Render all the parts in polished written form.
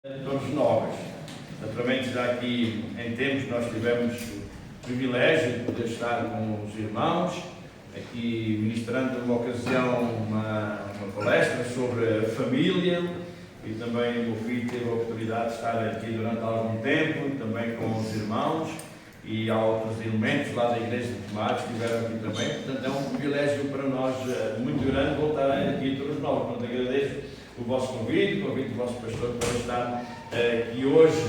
Todos novos. Naturalmente, já aqui em tempos nós tivemos o privilégio de poder estar com os irmãos, aqui ministrando numa ocasião uma palestra sobre a família, e também o meu filho teve a oportunidade de estar aqui durante algum tempo, também com os irmãos, e há outros elementos lá da Igreja de Tomar que estiveram aqui também. Portanto, é um privilégio para nós muito grande voltarem aqui todos nós. Portanto, agradeço o vosso convite, o convite do vosso pastor para estar aqui hoje.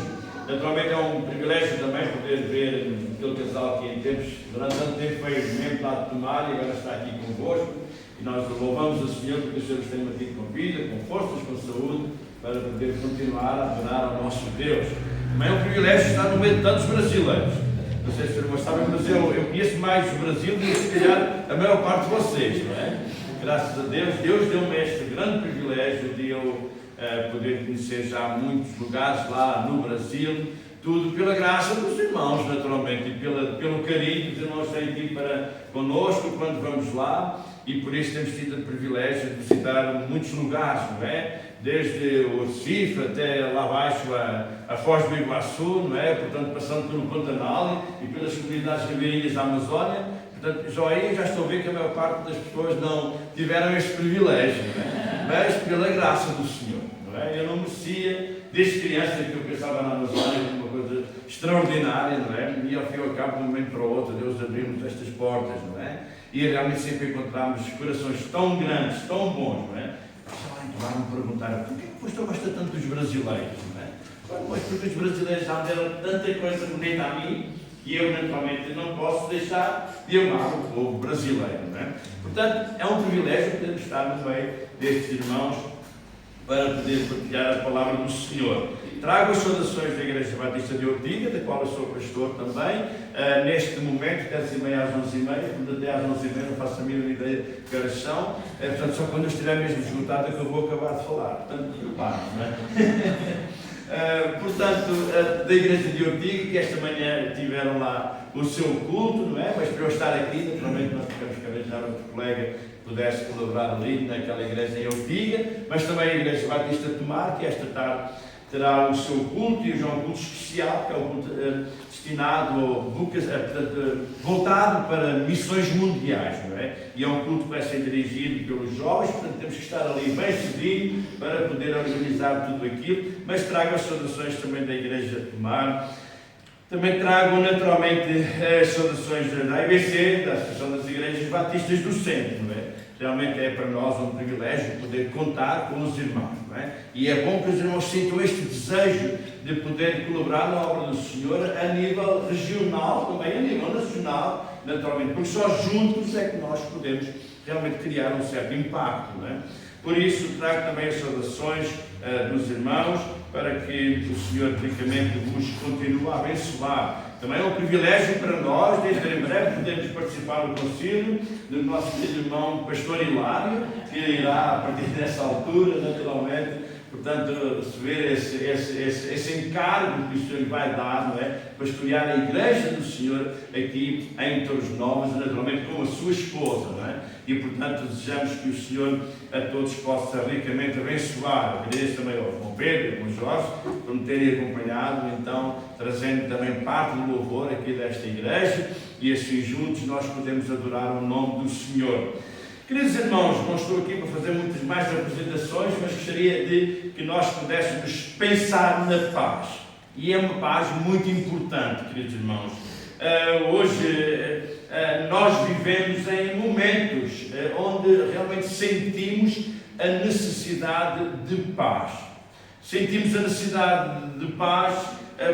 Naturalmente é um privilégio também poder ver aquele casal que em tempos, durante tanto tempo foi membro lá de Tomar e agora está aqui convosco. E nós louvamos o Senhor porque o Senhor nos tem mantido com vida, com forças, com saúde, para poder continuar a adorar ao nosso Deus. Também é um privilégio estar no meio de tantos brasileiros. Não sei se vocês sabem, mas eu conheço mais o Brasil do que se calhar a maior parte de vocês, não é? Graças a Deus, Deus deu-me este grande privilégio de eu poder conhecer já muitos lugares lá no Brasil, tudo pela graça dos irmãos, naturalmente, e pelo carinho que os irmãos têm aqui para conosco quando vamos lá, e por isso temos tido o privilégio de visitar muitos lugares, não é? Desde o Recife até lá abaixo a Foz do Iguaçu, não é? Portanto, passando pelo Pantanal e pelas comunidades ribeirinhas da Amazónia. Portanto, já estou a ver que a maior parte das pessoas não tiveram este privilégio, não é? Mas pela graça do Senhor, não é? Eu não merecia, desde criança que eu pensava na Amazónia como uma coisa extraordinária, não é? E ao fim e ao cabo, de um momento para o outro, Deus abriu-nos estas portas, não é? E realmente sempre encontramos corações tão grandes, tão bons, não é? Lá me perguntaram, por que o pastor gosta tanto dos brasileiros, não é? Pois porque os brasileiros já me deram tanta coisa bonita a mim, e eu, naturalmente, não posso deixar de amar o povo brasileiro, não é? Portanto, é um privilégio podermos estar no meio destes irmãos para poder partilhar a palavra do Senhor. Trago as saudações da Igreja Batista de Ortiga, da qual eu sou pastor também, neste momento, 10h30 às 11h30, portanto até às 11h30 não faço a mínima ideia de que horas são, portanto só quando eu estiver mesmo esgotado é que eu vou acabar de falar, portanto preparo, não é? Portanto, da Igreja de Ortiga, que esta manhã tiveram lá o seu culto, não é? Mas para eu estar aqui, naturalmente nós ficamos que arranjar outro colega que pudesse colaborar ali naquela igreja em Ortiga, mas também a Igreja Batista de Tomar, que esta tarde terá o seu culto, e já um culto especial, que é um culto destinado, voltado para missões mundiais, não é? E é um culto que vai ser dirigido pelos jovens, portanto temos que estar ali bem cedinho para poder organizar tudo aquilo, mas trago as saudações também da Igreja de Tomar. Também trago naturalmente as saudações da IBC, da Associação das Igrejas Batistas do Centro, não é? Realmente é para nós um privilégio poder contar com os irmãos, não é? E é bom que os irmãos sintam este desejo de poder colaborar na obra do Senhor a nível regional, também a nível nacional, naturalmente, porque só juntos é que nós podemos realmente criar um certo impacto, não é? Por isso, trago também as saudações dos irmãos, para que o Senhor ricamente vos continue a abençoar. Também é um privilégio para nós, desde em breve, podermos participar no concílio do nosso irmão Pastor Hilário, que irá, a partir dessa altura, naturalmente, portanto, receber esse encargo que o Senhor vai dar, não é? Pastorear a Igreja do Senhor aqui em Torres Novas, naturalmente com a sua esposa, não é? E, portanto, desejamos que o Senhor a todos possa ricamente abençoar. Agradeço também ao João Pedro e ao Jorge por me terem acompanhado, então, trazendo também parte do louvor aqui desta igreja, e assim juntos nós podemos adorar o nome do Senhor. Queridos irmãos, não estou aqui para fazer muitas mais apresentações, mas gostaria de que nós pudéssemos pensar na paz. E é uma paz muito importante, queridos irmãos. Hoje nós vivemos em momentos onde realmente sentimos a necessidade de paz. Sentimos a necessidade de paz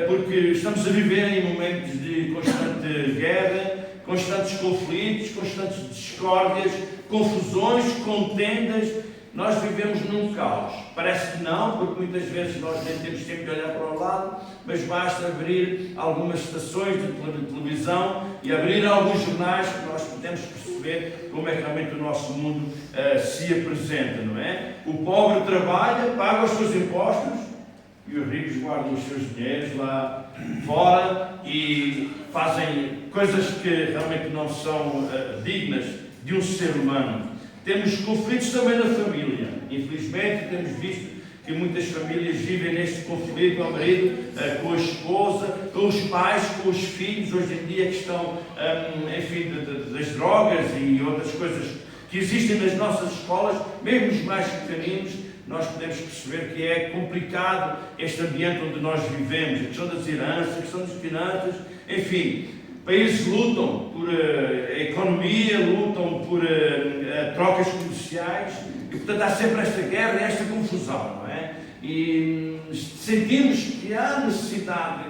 porque estamos a viver em momentos de constante guerra, constantes conflitos, constantes discórdias, confusões, contendas. Nós vivemos num caos. Parece que não, porque muitas vezes nós nem temos tempo de olhar para o lado, mas basta abrir algumas estações de televisão e abrir alguns jornais que nós podemos perceber como é que realmente o nosso mundo se apresenta, não é? O pobre trabalha, paga os seus impostos e os ricos guardam os seus dinheiros lá fora e fazem coisas que realmente não são dignas de um ser humano. Temos conflitos também na família. Infelizmente, temos visto que muitas famílias vivem neste conflito, com o marido, com a esposa, com os pais, com os filhos, hoje em dia que estão, enfim, das drogas e outras coisas que existem nas nossas escolas, mesmo os mais pequeninos. Nós podemos perceber que é complicado este ambiente onde nós vivemos, a questão das heranças, a questão das finanças, enfim, países lutam por economia, lutam por trocas comerciais, e portanto há sempre esta guerra e esta confusão, não é? E sentimos que há necessidade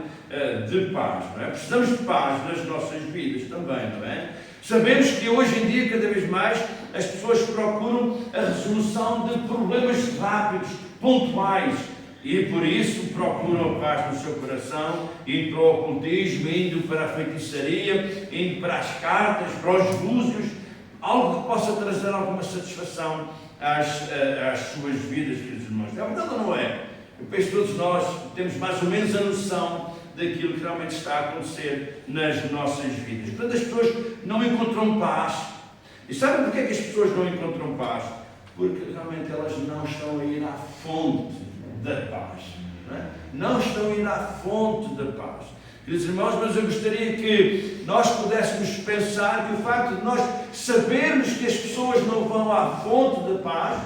de paz, não é? Precisamos de paz nas nossas vidas também, não é? Sabemos que hoje em dia, cada vez mais, as pessoas procuram a resolução de problemas rápidos, pontuais, e por isso procuram a paz no seu coração, indo para o ocultismo, indo para a feitiçaria, indo para as cartas, para os búzios, algo que possa trazer alguma satisfação às suas vidas, queridos irmãos. É verdade ou não é? Eu penso que todos nós temos mais ou menos a noção daquilo que realmente está a acontecer nas nossas vidas. Portanto, as pessoas não encontram paz. E sabem porquê que as pessoas não encontram paz? Porque realmente elas não estão a ir à fonte da paz. Não estão a ir à fonte da paz. Queridos irmãos, mas eu gostaria que nós pudéssemos pensar que o facto de nós sabermos que as pessoas não vão à fonte da paz,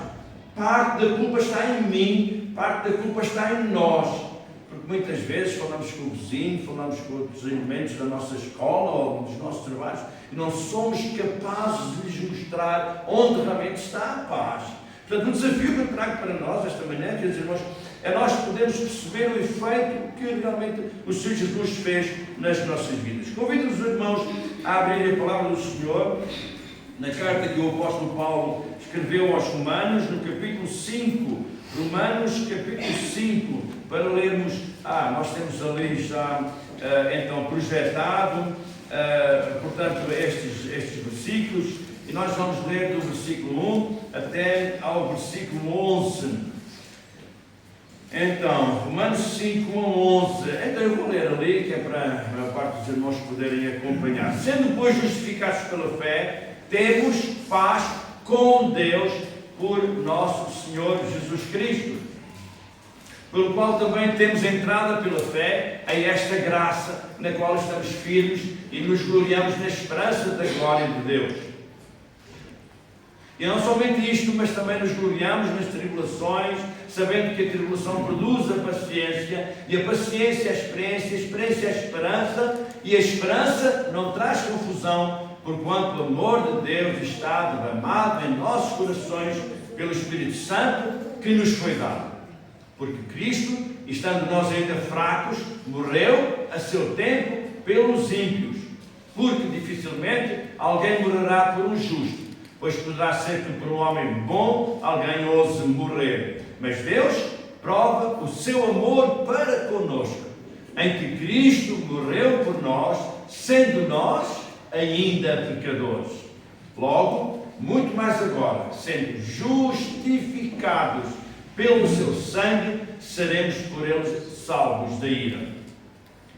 parte da culpa está em mim, parte da culpa está em nós. Porque muitas vezes falamos com o vizinho, falamos com outros elementos da nossa escola ou dos nossos trabalhos e não somos capazes de lhes mostrar onde realmente está a paz. Portanto, o desafio que eu trago para nós esta manhã, queridos irmãos, é nós podermos perceber o efeito que realmente o Senhor Jesus fez nas nossas vidas. Convido os irmãos a abrirem a palavra do Senhor na carta que o apóstolo Paulo escreveu aos Romanos, no capítulo 5. Romanos, capítulo 5, para lermos. Nós temos ali já então projetado, portanto, estes versículos, e nós vamos ler do versículo 1 até ao versículo 11. Então, Romanos 5, 11. Então eu vou ler ali, que é para a maior parte dos irmãos poderem acompanhar. Sendo, pois, justificados pela fé, temos paz com Deus por nosso Senhor Jesus Cristo, pelo qual também temos entrada pela fé em esta graça, na qual estamos firmes e nos gloriamos na esperança da glória de Deus. E não somente isto, mas também nos gloriamos nas tribulações, sabendo que a tribulação produz a paciência, e a paciência a experiência a esperança, e a esperança não traz confusão, porquanto o amor de Deus está derramado em nossos corações pelo Espírito Santo que nos foi dado. Porque Cristo, estando nós ainda fracos, morreu a seu tempo pelos ímpios, porque dificilmente alguém morrerá por um justo, pois poderá ser que por um homem bom alguém ouse morrer. Mas Deus prova o seu amor para conosco, em que Cristo morreu por nós, sendo nós ainda pecadores. Logo, muito mais agora, sendo justificados pelo seu sangue, seremos por eles salvos da ira.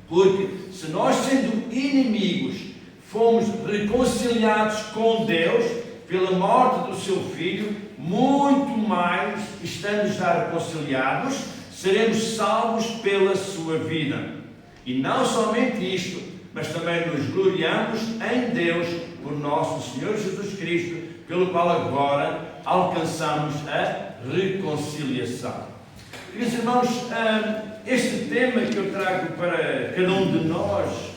Porque se nós, sendo inimigos, fomos reconciliados com Deus pela morte do seu Filho, muito mais, estando já reconciliados, seremos salvos pela sua vida. E não somente isto, mas também nos gloriamos em Deus por nosso Senhor Jesus Cristo, pelo qual agora alcançamos a reconciliação. Queridos irmãos, este tema que eu trago para cada um de nós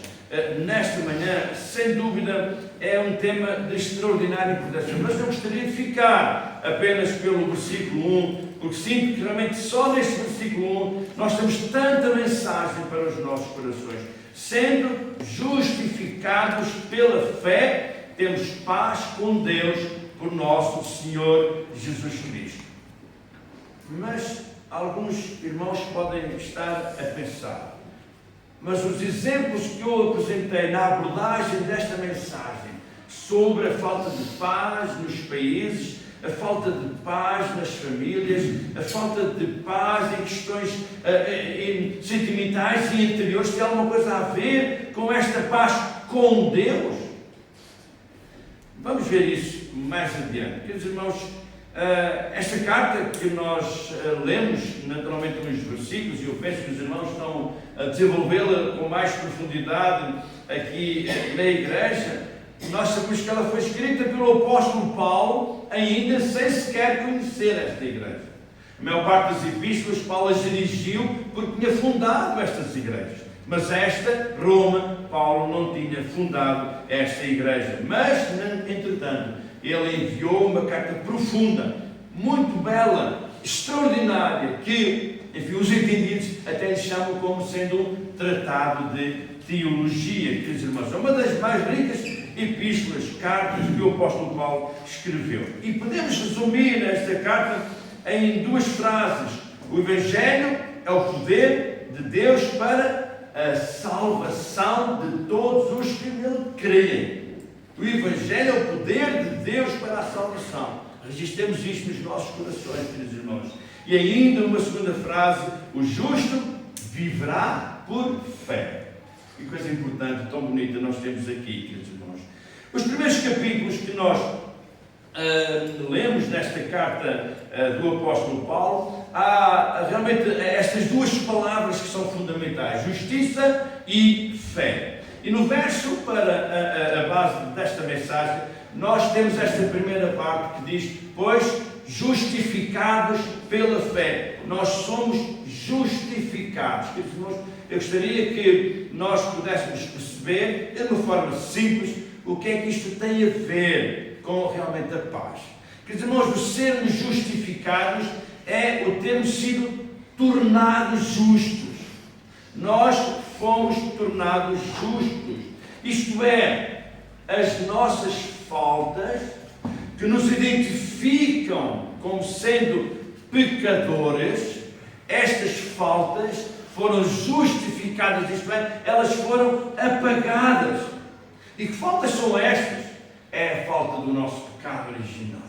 nesta manhã, sem dúvida, é um tema de extraordinária importância. Mas eu gostaria de ficar apenas pelo versículo 1, porque sinto que realmente só neste versículo 1 nós temos tanta mensagem para os nossos corações. Sendo justificados pela fé, temos paz com Deus por nosso Senhor Jesus Cristo. Mas alguns irmãos podem estar a pensar, mas os exemplos que eu apresentei na abordagem desta mensagem sobre a falta de paz nos países, a falta de paz nas famílias, a falta de paz em questões sentimentais e interiores, tem alguma coisa a ver com esta paz com Deus? Vamos ver isso mais adiante. Queridos irmãos, esta carta que nós lemos, naturalmente nos versículos, e eu penso que os irmãos estão a desenvolvê-la com mais profundidade aqui na igreja, nós sabemos que ela foi escrita pelo apóstolo Paulo, ainda sem sequer conhecer esta igreja. A maior parte das epístolas Paulo as dirigiu porque tinha fundado estas igrejas. Mas esta, Roma, Paulo não tinha fundado esta igreja. Mas, entretanto, ele enviou uma carta profunda, muito bela, extraordinária, que, enfim, os entendidos até lhe chamam como sendo um tratado de teologia, queridos irmãos. É uma das mais ricas epístolas, cartas que o apóstolo Paulo escreveu. E podemos resumir esta carta em duas frases. O Evangelho é o poder de Deus para a salvação de todos os que nele creem. O Evangelho é o poder de Deus para a salvação. Registremos isto nos nossos corações, queridos irmãos. E ainda uma segunda frase: o justo viverá por fé. Que coisa importante, tão bonita nós temos aqui, queridos irmãos. Os primeiros capítulos que nós lemos nesta carta do apóstolo Paulo, há realmente estas duas palavras que são fundamentais: justiça e fé. E no verso, para a base desta mensagem, nós temos esta primeira parte que diz: pois justificados pela fé. Nós somos justificados. Eu gostaria que nós pudéssemos perceber, de uma forma simples, o que é que isto tem a ver com realmente a paz. Quer dizer, nós, o sermos justificados é o termos sido tornados justos. Nós fomos tornados justos. Isto é, as nossas faltas que nos identificam como sendo pecadores, estas faltas foram justificadas, isto é, elas foram apagadas. E que faltas são estas? É a falta do nosso pecado original.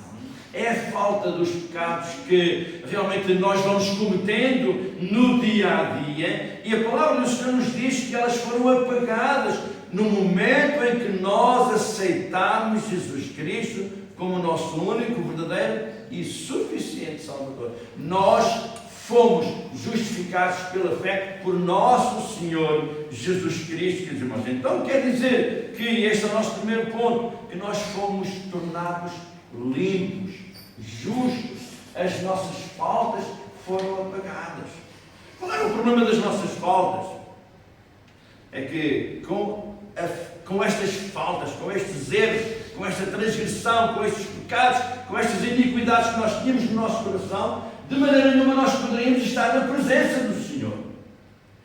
É a falta dos pecados que realmente nós vamos cometendo no dia a dia. E a palavra do Senhor nos diz que elas foram apagadas no momento em que nós aceitarmos Jesus Cristo como o nosso único, verdadeiro e suficiente Salvador. Nós fomos justificados pela fé por nosso Senhor Jesus Cristo, queridos irmãos. Então quer dizer que este é o nosso primeiro ponto, que nós fomos tornados limpos, justos. As nossas faltas foram apagadas. Qual era o problema das nossas faltas? É que com estas faltas, com estes erros, com esta transgressão, com estes pecados, com estas iniquidades que nós tínhamos no nosso coração, de maneira nenhuma nós poderíamos estar na presença do Senhor.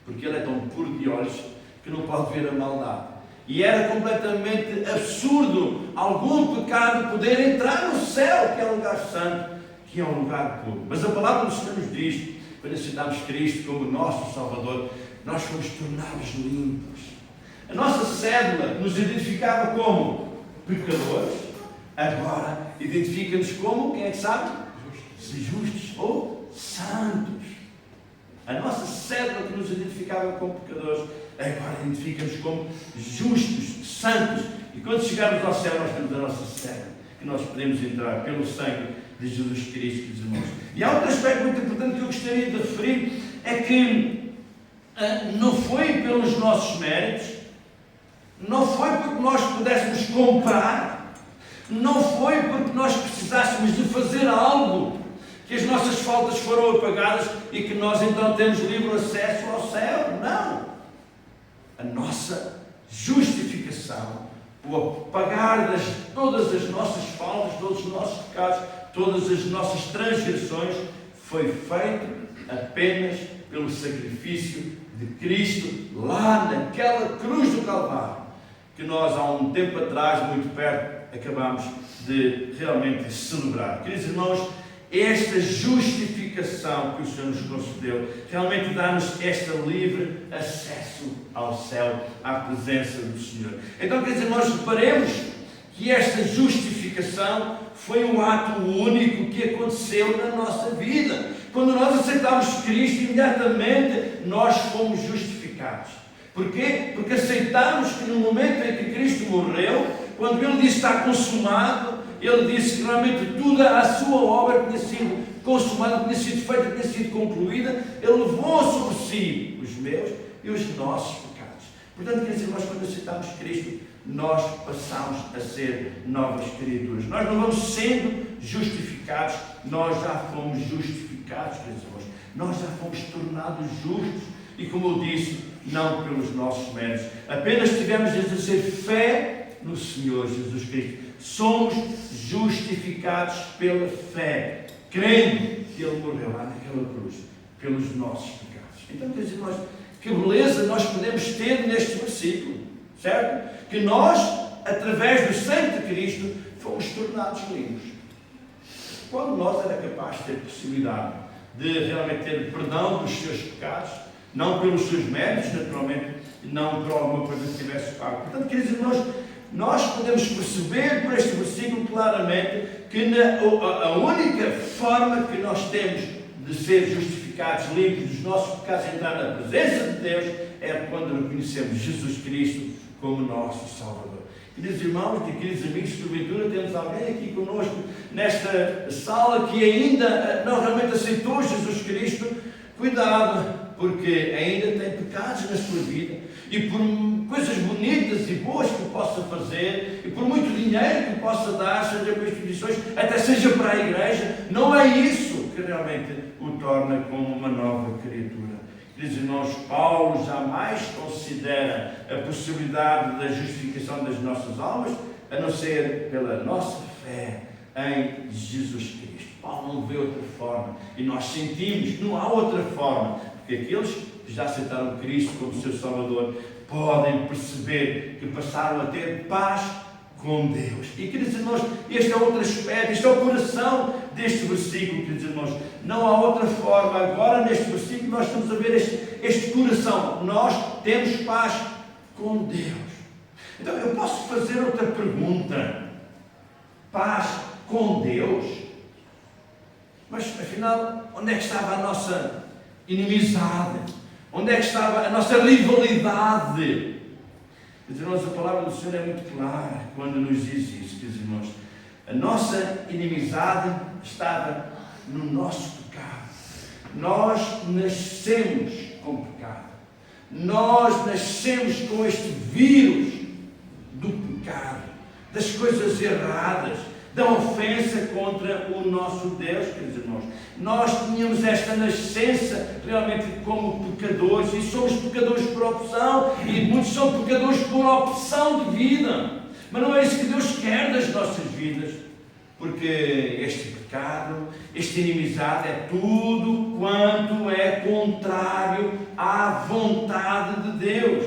Porque Ele é tão puro de olhos que não pode ver a maldade. E era completamente absurdo algum pecado poder entrar no céu, que é um lugar santo, que é um lugar puro. Mas a palavra do Senhor nos diz, quando aceitamos Cristo como nosso Salvador, nós fomos tornados limpos. A nossa cédula nos identificava como pecadores, agora identifica-nos como, quem é que sabe? Justos ou santos. A nossa cédula que nos identificava como pecadores, agora identifica-nos como justos, santos. E quando chegarmos ao céu, nós temos a nossa cédula, que nós podemos entrar pelo sangue de Jesus Cristo, meus irmãos. E há outro aspecto muito importante que eu gostaria de referir, é que não foi pelos nossos méritos, não foi porque nós pudéssemos comprar, não foi porque nós precisássemos de fazer algo, que as nossas faltas foram apagadas e que nós então temos livre acesso ao céu. Não! A nossa justificação, o apagar todas as nossas faltas, todos os nossos pecados, todas as nossas transgressões, foi feito apenas pelo sacrifício de Cristo lá naquela cruz do Calvário, que nós há um tempo atrás, muito perto, acabamos de realmente celebrar. Queridos irmãos, esta justificação que o Senhor nos concedeu realmente dá-nos esta livre acesso ao céu, à presença do Senhor. Então, quer dizer, nós reparemos que esta justificação foi um ato único que aconteceu na nossa vida. Quando nós aceitamos Cristo, imediatamente nós fomos justificados. Porquê? Porque aceitamos que no momento em que Cristo morreu, quando Ele disse está consumado, ele disse que realmente toda a sua obra tinha sido consumada, tinha sido feita, tinha sido concluída. Ele levou sobre si os meus e os nossos pecados. Portanto, quer dizer, nós quando aceitamos Cristo, nós passamos a ser novas criaturas. Nós não vamos sendo justificados, nós já fomos justificados, queridos irmãos. Nós já fomos tornados justos. E como eu disse, não pelos nossos méritos. Apenas tivemos de exercer fé no Senhor Jesus Cristo. Somos justificados pela fé, crendo que Ele morreu lá naquela cruz, pelos nossos pecados. Então, quer dizer, que beleza nós podemos ter neste versículo, certo? Que nós, através do sangue de Cristo, fomos tornados limpos. Quando nós era capaz de ter possibilidade de realmente ter perdão dos seus pecados, não pelos seus méritos, naturalmente, não por alguma coisa que tivesse pago. Portanto, quer dizer, nós podemos perceber por este versículo claramente que a única forma que nós temos de ser justificados, limpos dos nossos pecados, entrar na presença de Deus, é quando reconhecemos Jesus Cristo como nosso Salvador. Queridos irmãos e queridos amigos, porventura temos alguém aqui conosco nesta sala que ainda não realmente aceitou Jesus Cristo. Cuidado, porque ainda tem pecados na sua vida, e por coisas bonitas e boas que possa fazer, e por muito dinheiro que possa dar, seja para instituições, até seja para a igreja, não é isso que realmente o torna como uma nova criatura. Queridos irmãos, Paulo jamais considera a possibilidade da justificação das nossas almas, a não ser pela nossa fé em Jesus Cristo. Paulo não vê outra forma, e nós sentimos que não há outra forma, porque aqueles que já aceitaram Cristo como seu Salvador podem perceber que passaram a ter paz com Deus. E, queridos irmãos, este é outro aspecto, este é o coração deste versículo, queridos irmãos. Não há outra forma. Agora, neste versículo, nós estamos a ver este coração. Nós temos paz com Deus. Então, eu posso fazer outra pergunta. Paz com Deus? Mas, afinal, onde é que estava a nossa inimizade? Onde é que estava a nossa rivalidade? Quer dizer, a palavra do Senhor é muito clara quando nos diz isso, queridos irmãos. A nossa inimizade estava no nosso pecado. Nós nascemos com pecado. Nós nascemos com este vírus do pecado, das coisas erradas, da ofensa contra o nosso Deus, queridos irmãos. Nós tínhamos esta nascença realmente como pecadores, e somos pecadores por opção, e muitos são pecadores por opção de vida. Mas não é isso que Deus quer das nossas vidas, porque este pecado, esta inimizade é tudo quanto é contrário à vontade de Deus.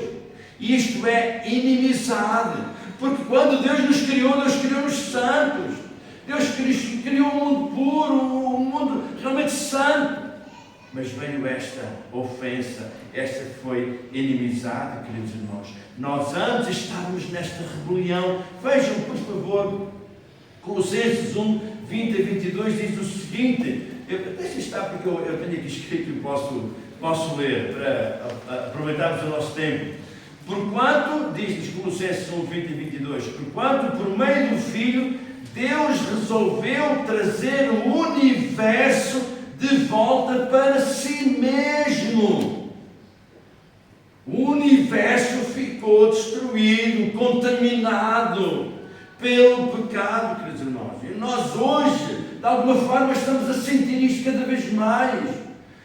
Isto é inimizade, porque quando Deus nos criou-nos santos. Deus criou um mundo puro, um mundo realmente santo. Mas veio esta ofensa, esta foi inimizade, queridos irmãos. Nós antes estávamos nesta rebelião. Vejam, por favor, Colossenses 1, 20 a 22 diz o seguinte. Deixa estar, porque eu tenho aqui escrito e posso ler, para aproveitarmos o nosso tempo. Porquanto, diz Colossenses 1, 20 e 22, porquanto por meio do Filho, Deus resolveu trazer o universo de volta para si mesmo. O universo ficou destruído, contaminado pelo pecado, queridos irmãos. E nós hoje, de alguma forma, estamos a sentir isto cada vez mais.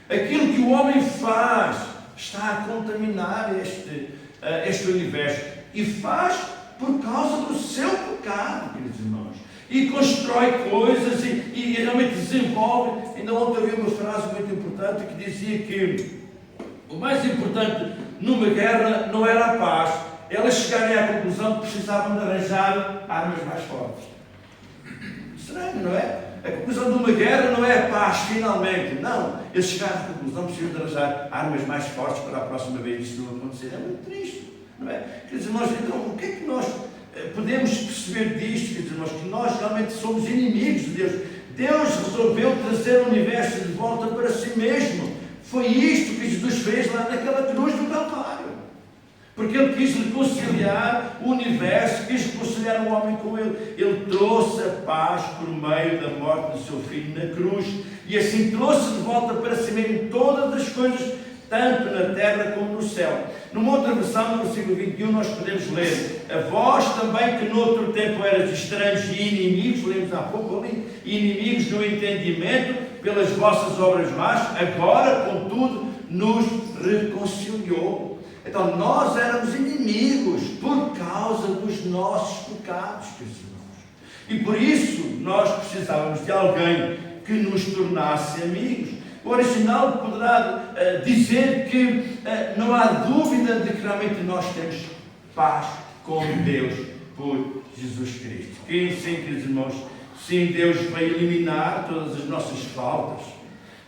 Aquilo que o homem faz está a contaminar este universo. E faz por causa do seu pecado, queridos irmãos. E constrói coisas e realmente desenvolve. Ainda ontem eu vi uma frase muito importante que dizia que o mais importante numa guerra não era a paz. Elas chegarem à conclusão que precisavam de arranjar armas mais fortes. Estranho, não é? A conclusão de uma guerra não é a paz, finalmente. Não. Eles chegaram à conclusão que precisam de arranjar armas mais fortes para a próxima vez isso não acontecer. É muito triste, não é? Queridos irmãos, então, o que é que nós podemos perceber disto, queridos irmãos? Que nós realmente somos inimigos de Deus. Deus resolveu trazer o universo de volta para si mesmo. Foi isto que Jesus fez lá naquela cruz do Calvário. Porque Ele quis reconciliar o universo, quis reconciliar o homem com Ele. Ele trouxe a paz por meio da morte do seu Filho na cruz. E assim trouxe de volta para si mesmo todas as coisas, tanto na terra como no céu. Numa outra versão, no versículo 21, nós podemos ler: a vós também que noutro tempo eras estranhos e inimigos, lemos há pouco ali, inimigos no entendimento, pelas vossas obras más, agora, contudo, nos reconciliou. Então, nós éramos inimigos por causa dos nossos pecados, queridos irmãos. E por isso, nós precisávamos de alguém que nos tornasse amigos. O original poderá dizer que não há dúvida de que realmente nós temos paz com Deus por Jesus Cristo. Que sim, queridos irmãos, sim, Deus vai eliminar todas as nossas faltas.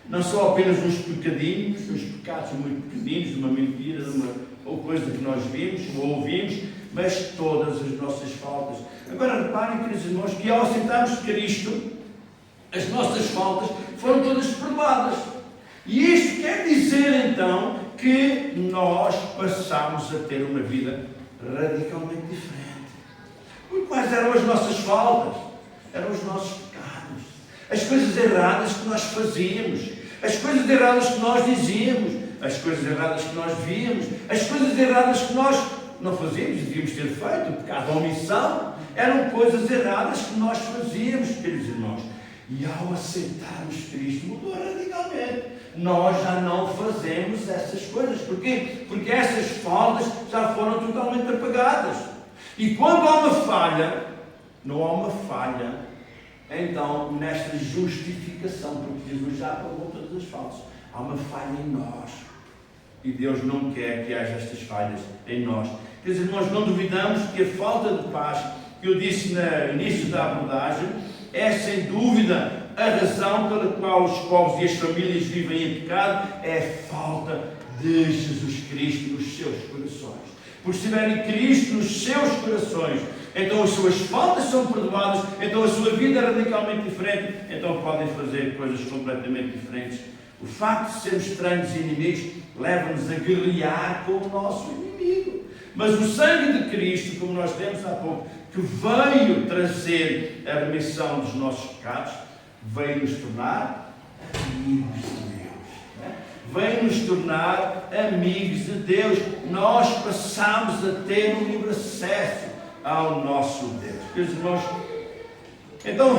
Não só apenas uns pecadinhos, uns pecados muito pequeninos, uma mentira, ou coisa que nós vimos ou ouvimos, mas todas as nossas faltas. Agora reparem, queridos irmãos, que ao aceitarmos Cristo, as nossas faltas foram todas perdoadas. E isto quer dizer então que nós passamos a ter uma vida radicalmente diferente. Porque quais eram as nossas faltas? Eram os nossos pecados. As coisas erradas que nós fazíamos, as coisas erradas que nós dizíamos, as coisas erradas que nós víamos, as coisas erradas que nós não fazíamos, devíamos ter feito, o pecado da omissão, eram coisas erradas que nós fazíamos, queridos irmãos. E ao aceitarmos Cristo, mudou radicalmente. Nós já não fazemos essas coisas. Porquê? Porque essas faltas já foram totalmente apagadas. E quando há uma falha, não há uma falha, então, nesta justificação, porque Jesus já apagou todas as faltas, há uma falha em nós. E Deus não quer que haja estas falhas em nós. Quer dizer, nós não duvidamos que a falta de paz, que eu disse no início da abordagem, é sem dúvida a razão pela qual os povos e as famílias vivem em pecado, é a falta de Jesus Cristo nos seus corações. Por se tiverem Cristo nos seus corações, então as suas faltas são perdoadas, então a sua vida é radicalmente diferente, então podem fazer coisas completamente diferentes. O facto de sermos estranhos e inimigos leva-nos a guerrear com o nosso inimigo. Mas o sangue de Cristo, como nós demos há pouco, que veio trazer a remissão dos nossos pecados, veio nos tornar amigos de Deus. Veio nos tornar amigos de Deus. Nós passamos a ter um livre acesso ao nosso Deus. Meus irmãos, então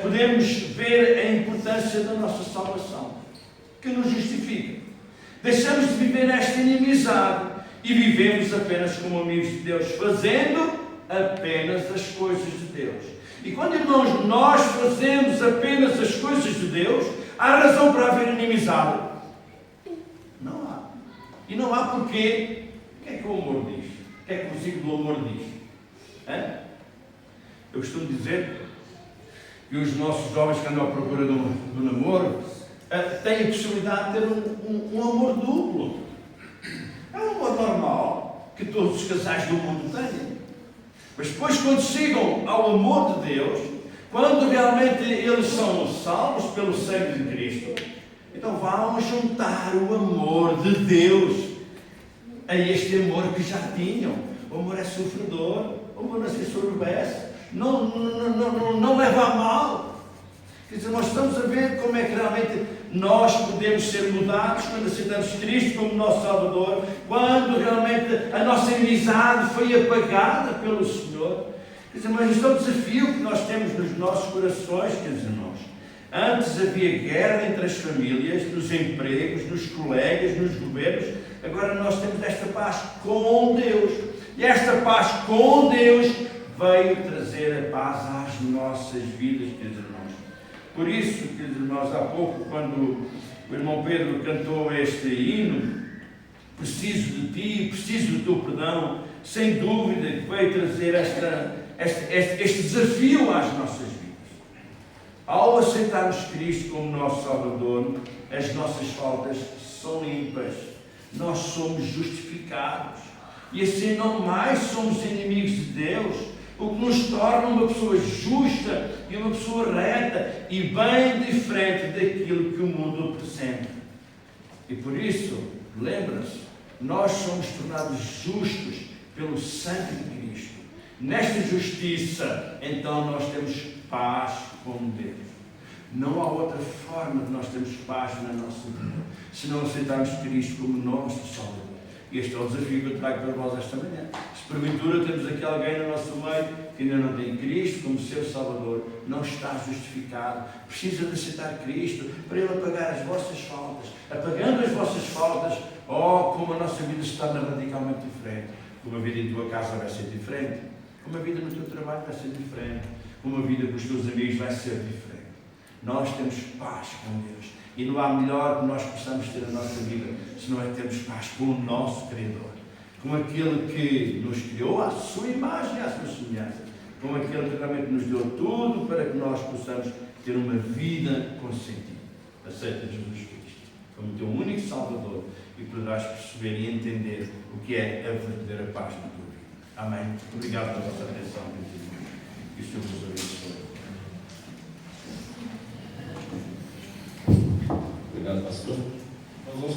podemos ver a importância da nossa salvação, que nos justifica. Deixamos de viver nesta inimizade e vivemos apenas como amigos de Deus, fazendo apenas as coisas de Deus. E quando, irmãos, nós fazemos apenas as coisas de Deus, há razão para haver inimizade? Não há. E não há porque. O que é que o amor diz? O que é que o versículo do amor diz? Eu costumo dizer que os nossos jovens que andam à procura do namoro têm a possibilidade de ter um amor duplo. É um amor normal que todos os casais do mundo têm. Mas depois, quando chegam ao amor de Deus, quando realmente eles são salvos pelo sangue de Cristo, então vão juntar o amor de Deus a este amor que já tinham. O amor é sofredor, o amor não se ensoberbece, não leva a mal. Quer dizer, nós estamos a ver como é que realmente nós podemos ser mudados quando aceitamos Cristo como nosso Salvador, quando realmente a nossa inimizade foi apagada pelo Senhor. Quer dizer, mas isto é um desafio que nós temos nos nossos corações, queridos irmãos. Antes havia guerra entre as famílias, nos empregos, nos colegas, nos governos. Agora nós temos esta paz com Deus. E esta paz com Deus veio trazer a paz às nossas vidas, queridos irmãos. Por isso, queridos irmãos, há pouco, quando o irmão Pedro cantou este hino, preciso de ti, preciso do teu perdão, sem dúvida que veio trazer este desafio às nossas vidas. Ao aceitarmos Cristo como nosso Salvador, as nossas faltas são limpas, nós somos justificados, e assim não mais somos inimigos de Deus, o que nos torna uma pessoa justa e uma pessoa reta e bem diferente daquilo que o mundo apresenta. E por isso, lembra-se, Nós somos tornados justos pelo sangue de Cristo. Nesta justiça, então nós temos paz com Deus. Não há outra forma de nós termos paz na nossa vida, se não aceitarmos Cristo como nosso Salvador. Este é o desafio que eu trago para vós esta manhã. Se porventura temos aqui alguém no nosso meio que ainda não tem Cristo como seu Salvador, não está justificado, precisa de aceitar Cristo para Ele apagar as vossas faltas. Apagando as vossas faltas, como a nossa vida se torna radicalmente diferente. Como a vida em tua casa vai ser diferente, como a vida no teu trabalho vai ser diferente, como a vida com os teus amigos vai ser diferente. Nós temos paz com Deus. E não há melhor que nós possamos ter na nossa vida, se não é termos paz com o nosso Criador. Com aquele que nos criou à sua imagem e à sua semelhança. Com aquele que realmente nos deu tudo para que nós possamos ter uma vida com sentido. Aceita Jesus Cristo como o teu único Salvador e poderás perceber e entender o que é a verdadeira paz na tua vida. Amém. Obrigado pela vossa atenção. E o Senhor vos abençoe. Obrigado, pastor.